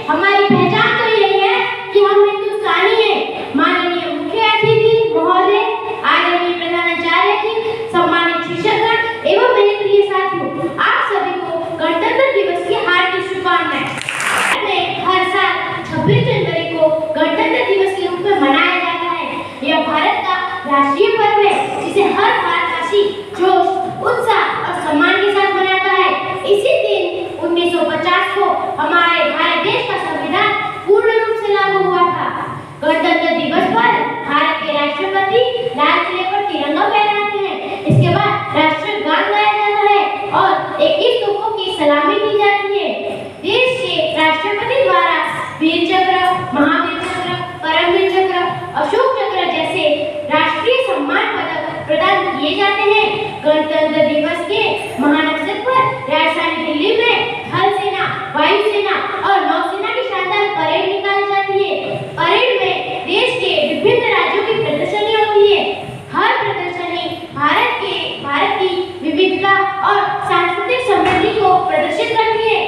हमारी पहचान तो यही है कि हम हिंदुस्तानी हैं। माननीय मुख्य अतिथि महोदय, आदरणीय प्रधानाचार्य जी, सम्मानित शिक्षकगण एवं मेरे प्रिय साथियों, आप सभी को गणतंत्र दिवस की हार्दिक शुभकामनाएं। हर साल 26 जनवरी को गणतंत्र दिवस के रूप में मनाया जाता है। यह भारत का राष्ट्रीय पर्व है जिसे हर भारतवासी जोश, उत्साह और सम्मान के साथ मनाता है। इसी दिन 1950 को हमारे भारत देश का संविधान पूर्ण रूप से लागू हुआ था। गणतंत्र दिवस पर भारत के राष्ट्रपति लाल किले पर तिरंगा फहराते हैं। इसके बाद राष्ट्रीय गान गाया जाता है और 21 तोपों की सलामी दी जाती है। देश के राष्ट्रपति द्वारा वीर चक्र, महावीर चक्र, परमवीर चक्र, अशोक चक्र जैसे राष्ट्रीय सम्मान पदक प्रदान किए जाते हैं। गणतंत्र दिवस के महान अवसर पर राजधानी दिल्ली में थल सेना, वायुसेना और नौसेना की शानदार परेड निकाली जाती है। परेड में देश के विभिन्न राज्यों की प्रदर्शनी होती है। हर प्रदर्शनी भारत की विविधता और सांस्कृतिक समृद्धि को प्रदर्शित करती है।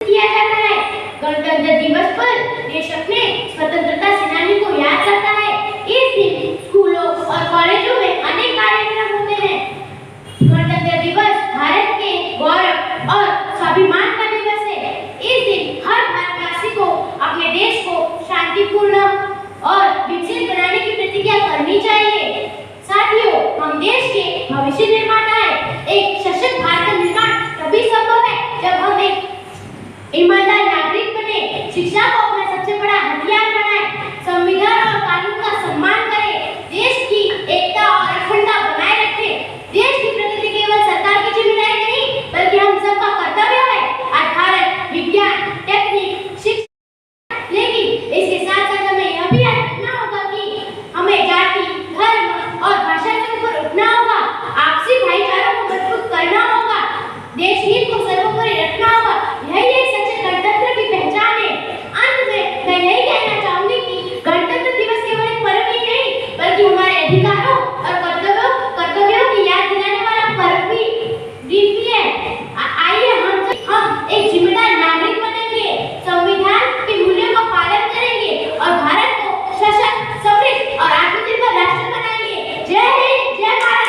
किया जाता है। गणतंत्र दिवस पर देश अपने स्वतंत्रता सेनानी को याद करता है। इस दिन स्कूलों और कॉलेजों में अनेक कार्यक्रम होते हैं। गणतंत्र दिवस भारत के गौरव और स्वाभिमान का दिवस है। इस दिन हर भारतवासी को अपने देश को शांतिपूर्ण और विकसित बनाने की प्रतिज्ञा करनी चाहिए। साथियों, हम देश के भविष्य निर्माता हैं। एक सशक्त भारत का निर्माण तभी संभव है जब हम एक ईमानदार नागरिक बने, शिक्षा को अपना सबसे बड़ा हथियार बनाएं, संविधान और कानून का सम्मान करें, देश की एकता और अखंडता बनाए रखें। देश की प्रगति केवल सरकार की जिम्मेदारी नहीं, बल्कि हम सबका कर्तव्य है। आज भारत विज्ञान, टेक्निक, शिक्षा, लेकिन इसके साथ साथ हमें यह भी याद रखना होगा कि हमें जाति, धर्म और भाषा के ऊपर उठना होगा। आपसी भाईचारा को मजबूत करना होगा। देश हित को सर्वोपरि रखना होगा। यही एक सच्चे गणतंत्र की पहचान है। अंत में मैं यही कहना चाहूंगी कि गणतंत्र दिवस केवल एक पर्व ही नहीं, बल्कि हमारे अधिकारों और कर्तव्यों की याद दिलाने वाला पर्व भी है। आइए हम एक जिम्मेदार नागरिक बनेंगे, संविधान के मूल्यों का पालन करेंगे और भारत को सशक्त, समृद्ध और आत्मनिर्भर राष्ट्र बनाएंगे। जय हिंद, जय भारत।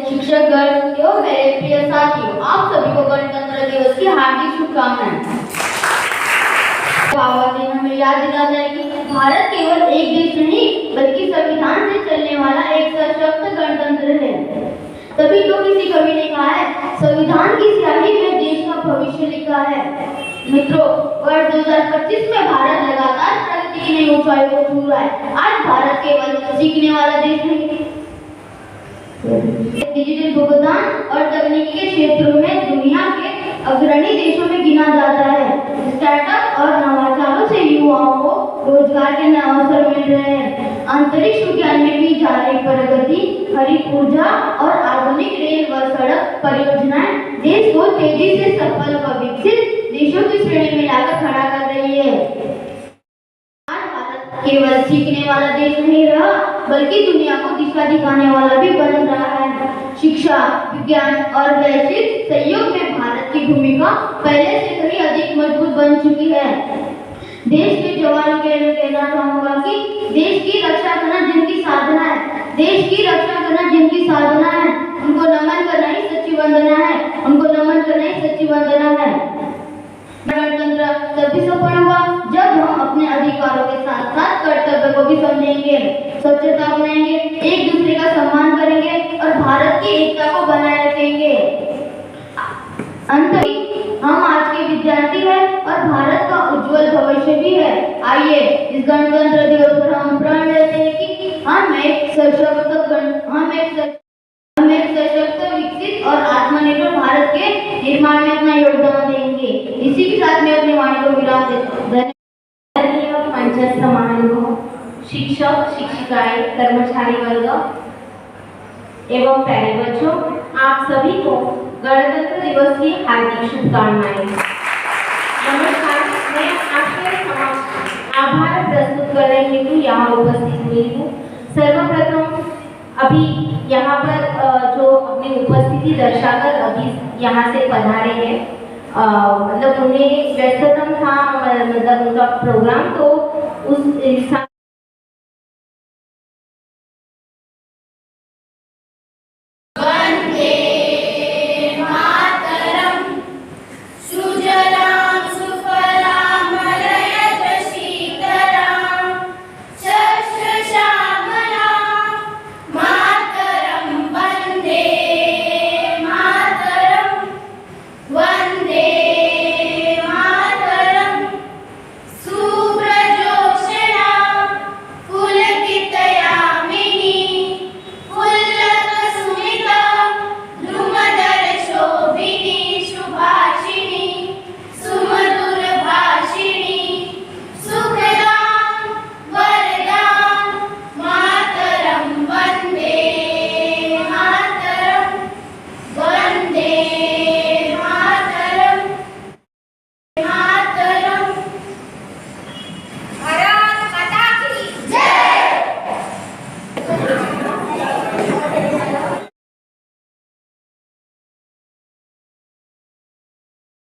शिक्षकगण एवं मेरे प्रिय साथियों, आप सभी को गणतंत्र दिवस की हार्दिक शुभकामनाएं। दिन हमें याद दिलाता है कि भारत केवल एक देश नहीं, बल्कि संविधान से चलने वाला एक सशक्त गणतंत्र है। तभी तो किसी कवि ने कहा है, संविधान की स्याही में देश का भविष्य लिखा है। मित्रों, वर्ष 2025 में भारत लगातार प्रगति की नई ऊंचाई को छू रहा है। आज भारत केवल सीखने वाला देश नहीं, डिजिटल भुगतान और तकनीकी के क्षेत्रों में दुनिया के अग्रणी देशों में गिना जाता है। स्टार्टअप और नवाचारों से युवाओं को रोजगार के नए अवसर मिल रहे हैं। अंतरिक्ष विज्ञान में की जा रही प्रगति, हरित ऊर्जा और आधुनिक रेल व सड़क परियोजनाएं देश को तेजी से सफल व विकसित देशों की श्रेणी में लाकर खड़ा कर रही है। आज भारत केवल सीखने वाला देश नहीं रहा, बल्कि दुनिया को दिशा दिखाने वाला भी बन रहा है। शिक्षा, विज्ञान और वैश्विक सहयोग में भारत की भूमिका पहले से कहीं अधिक मजबूत बन चुकी है। देश के जवानों के लिए कहना चाहूंगा कि देश की रक्षा करना जिनकी साधना है, देश की रक्षा करना जिनकी साधना है, उनको नमन करना ही सच्ची वंदना है, उनको नमन करना ही सच्ची वंदना है। गणतंत्र तभी सफल होगा जब हम अपने अधिकारों के साथ साथ कर्तव्य को भी समझेंगे, स्वच्छता अपनाएंगे, एक दूसरे का सम्मान करेंगे और भारत की एकता को बनाए रखेंगे। अंत में हम आज के विद्यार्थी हैं और भारत का उज्जवल भविष्य भी है। आइए इस गणतंत्र दिवस पर हम प्रण लेते हैं कि हम एक सशक्त, विकसित और आत्मनिर्भर भारत के निर्माण में अपना योगदान देंगे। इसी के साथ मैं अपनी वाणी को विराम देता हूँ। धन्यवाद। मंचस्थ महानुभाव, शिक्षक, शिक्षिकाएं, कर्मचारी वर्ग एवं प्यारे बच्चों, आप सभी को गणतंत्र दिवस की हार्दिक शुभकामनाएं। नमस्कार, मैं आपके समक्ष आभार प्रस्तुत करने हेतु यहाँ उपस्थित हुई हूँ। सर्वप्रथम अभी यहाँ पर जो अपनी उपस्थिति दर्शाकर अभी यहाँ से पधारे हैं, मतलब उन्हें व्यस्ततम था, मतलब उनका प्रोग्राम, तो उस